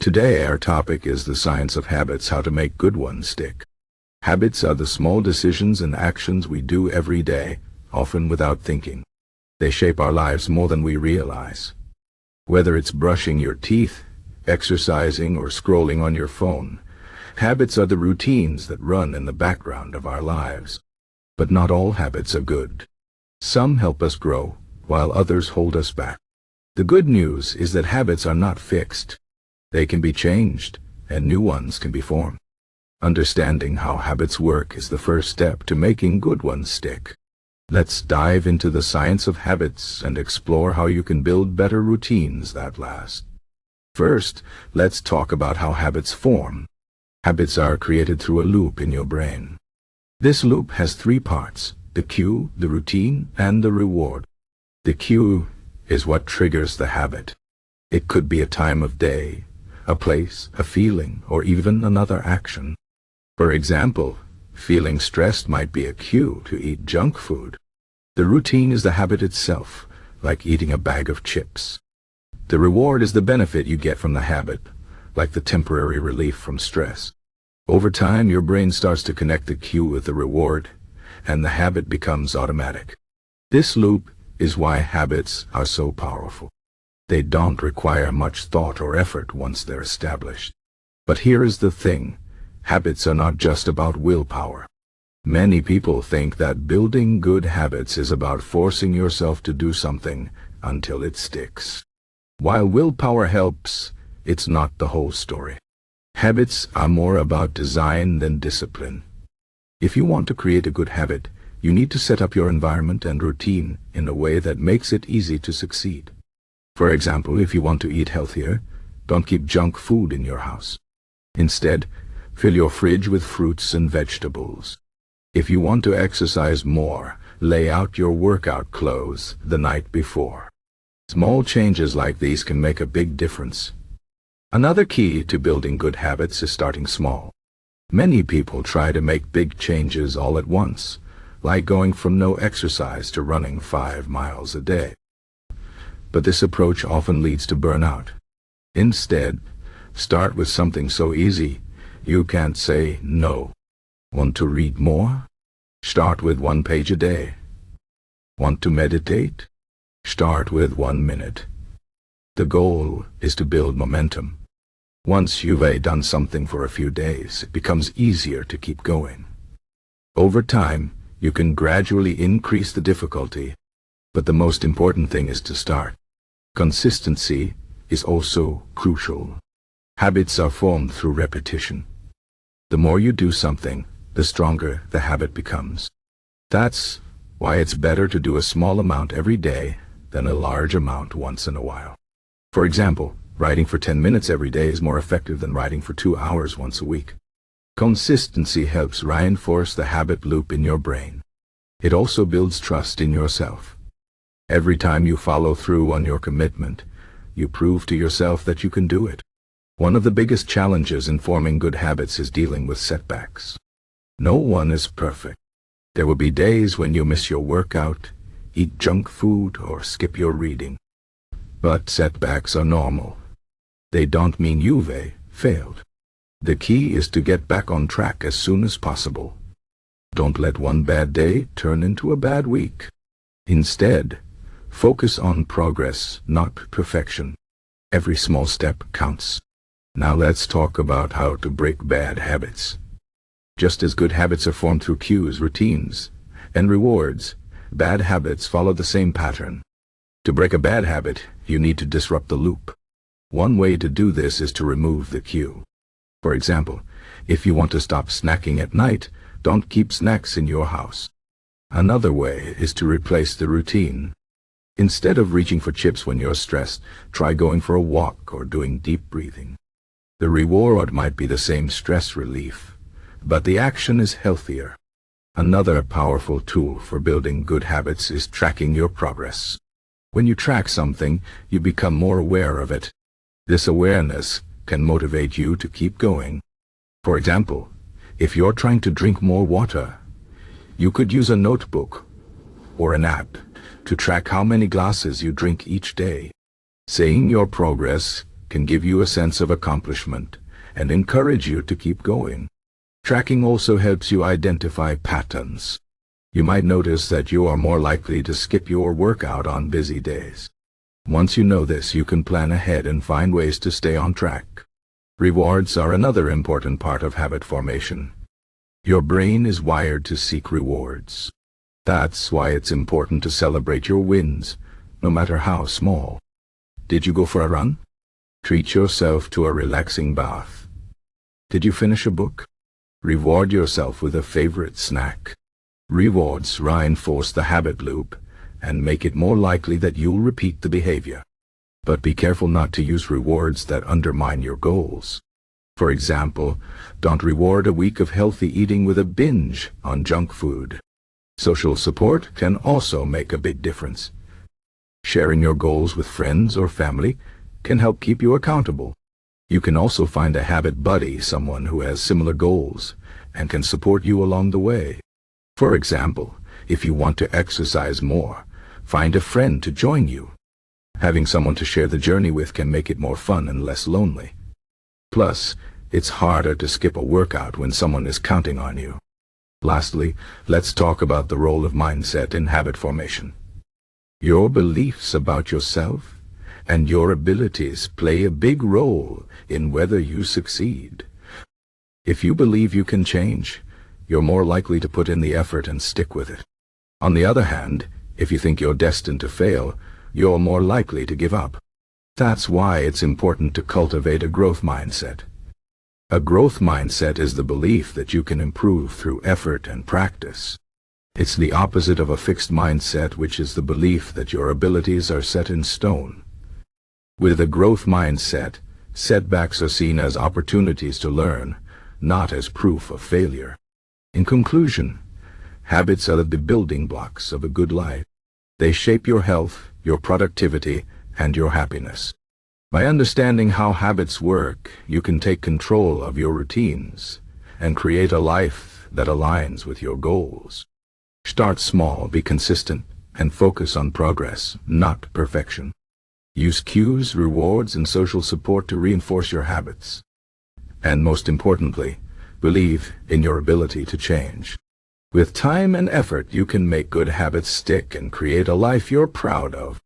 Today our topic is the science of habits, how to make good ones stick. Habits are the small decisions and actions we do every day, often without thinking. They shape our lives more than we realize. Whether it's brushing your teeth, exercising, or scrolling on your phone, habits are the routines that run in the background of our lives. But not all habits are good. Some help us grow, while others hold us back. The good news is that habits are not fixed. They can be changed, and new ones can be formed. Understanding how habits work is the first step to making good ones stick. Let's dive into the science of habits and explore how you can build better routines that last. First, let's talk about how habits form. Habits are created through a loop in your brain. This loop has three parts: the cue, the routine, and the reward. The cue is what triggers the habit. It could be a time of day, a place, a feeling, or even another action. For example, feeling stressed might be a cue to eat junk food. The routine is the habit itself, like eating a bag of chips. The reward is the benefit you get from the habit, like the temporary relief from stress. Over time, your brain starts to connect the cue with the reward, and the habit becomes automatic. This loop is why habits are so powerful. They don't require much thought or effort once they're established. But here is the thing: habits are not just about willpower. Many people think that building good habits is about forcing yourself to do something until it sticks. While willpower helps, it's not the whole story. Habits are more about design than discipline. If you want to create a good habit, you need to set up your environment and routine in a way that makes it easy to succeed. For example, if you want to eat healthier, don't keep junk food in your house. Instead, fill your fridge with fruits and vegetables. If you want to exercise more, lay out your workout clothes the night before. Small changes like these can make a big difference. Another key to building good habits is starting small. Many people try to make big changes all at once, like going from no exercise to running 5 miles a day. But this approach often leads to burnout. Instead, start with something so easy you can't say no. Want to read more? Start with 1 page a day. Want to meditate? Start with 1 minute. The goal is to build momentum. Once you've done something for a few days, it becomes easier to keep going. Over time, you can gradually increase the difficulty, but the most important thing is to start. Consistency is also crucial. Habits are formed through repetition. The more you do something, the stronger the habit becomes. That's why it's better to do a small amount every day than a large amount once in a while. For example, writing for 10 minutes every day is more effective than writing for 2 hours once a week. Consistency helps reinforce the habit loop in your brain. It also builds trust in yourself. Every time you follow through on your commitment, you prove to yourself that you can do it. One of the biggest challenges in forming good habits is dealing with setbacks. No one is perfect. There will be days when you miss your workout, eat junk food, or skip your reading. But setbacks are normal. They don't mean you've failed. The key is to get back on track as soon as possible. Don't let one bad day turn into a bad week. Instead, focus on progress, not perfection. Every small step counts. Now let's talk about how to break bad habits. Just as good habits are formed through cues, routines, and rewards, bad habits follow the same pattern. To break a bad habit, you need to disrupt the loop. One way to do this is to remove the cue. For example, if you want to stop snacking at night, don't keep snacks in your house. Another way is to replace the routine. Instead of reaching for chips when you're stressed, try going for a walk or doing deep breathing. The reward might be the same stress relief, but the action is healthier. Another powerful tool for building good habits is tracking your progress. When you track something, you become more aware of it. This awareness can motivate you to keep going. For example, if you're trying to drink more water, you could use a notebook or an app to track how many glasses you drink each day. Seeing your progress can give you a sense of accomplishment and encourage you to keep going. Tracking also helps you identify patterns. You might notice that you are more likely to skip your workout on busy days. Once you know this, you can plan ahead and find ways to stay on track. Rewards are another important part of habit formation. Your brain is wired to seek rewards. That's why it's important to celebrate your wins, no matter how small. Did you go for a run? Treat yourself to a relaxing bath. Did you finish a book? Reward yourself with a favorite snack. Rewards reinforce the habit loop and make it more likely that you'll repeat the behavior. But be careful not to use rewards that undermine your goals. For example, don't reward a week of healthy eating with a binge on junk food. Social support can also make a big difference. Sharing your goals with friends or family can help keep you accountable. You can also find a habit buddy, someone who has similar goals and can support you along the way. For example, if you want to exercise more, find a friend to join you. Having someone to share the journey with can make it more fun and less lonely. Plus, it's harder to skip a workout when someone is counting on you. Lastly, let's talk about the role of mindset in habit formation. Your beliefs about yourself and your abilities play a big role in whether you succeed. If you believe you can change, you're more likely to put in the effort and stick with it. On the other hand, if you think you're destined to fail, you're more likely to give up. That's why it's important to cultivate a growth mindset. A growth mindset is the belief that you can improve through effort and practice. It's the opposite of a fixed mindset, which is the belief that your abilities are set in stone. With a growth mindset, setbacks are seen as opportunities to learn, not as proof of failure. In conclusion, habits are the building blocks of a good life. They shape your health, your productivity, and your happiness. By understanding how habits work, you can take control of your routines and create a life that aligns with your goals. Start small, be consistent, and focus on progress, not perfection. Use cues, rewards, and social support to reinforce your habits. And most importantly, believe in your ability to change. With time and effort, you can make good habits stick and create a life you're proud of.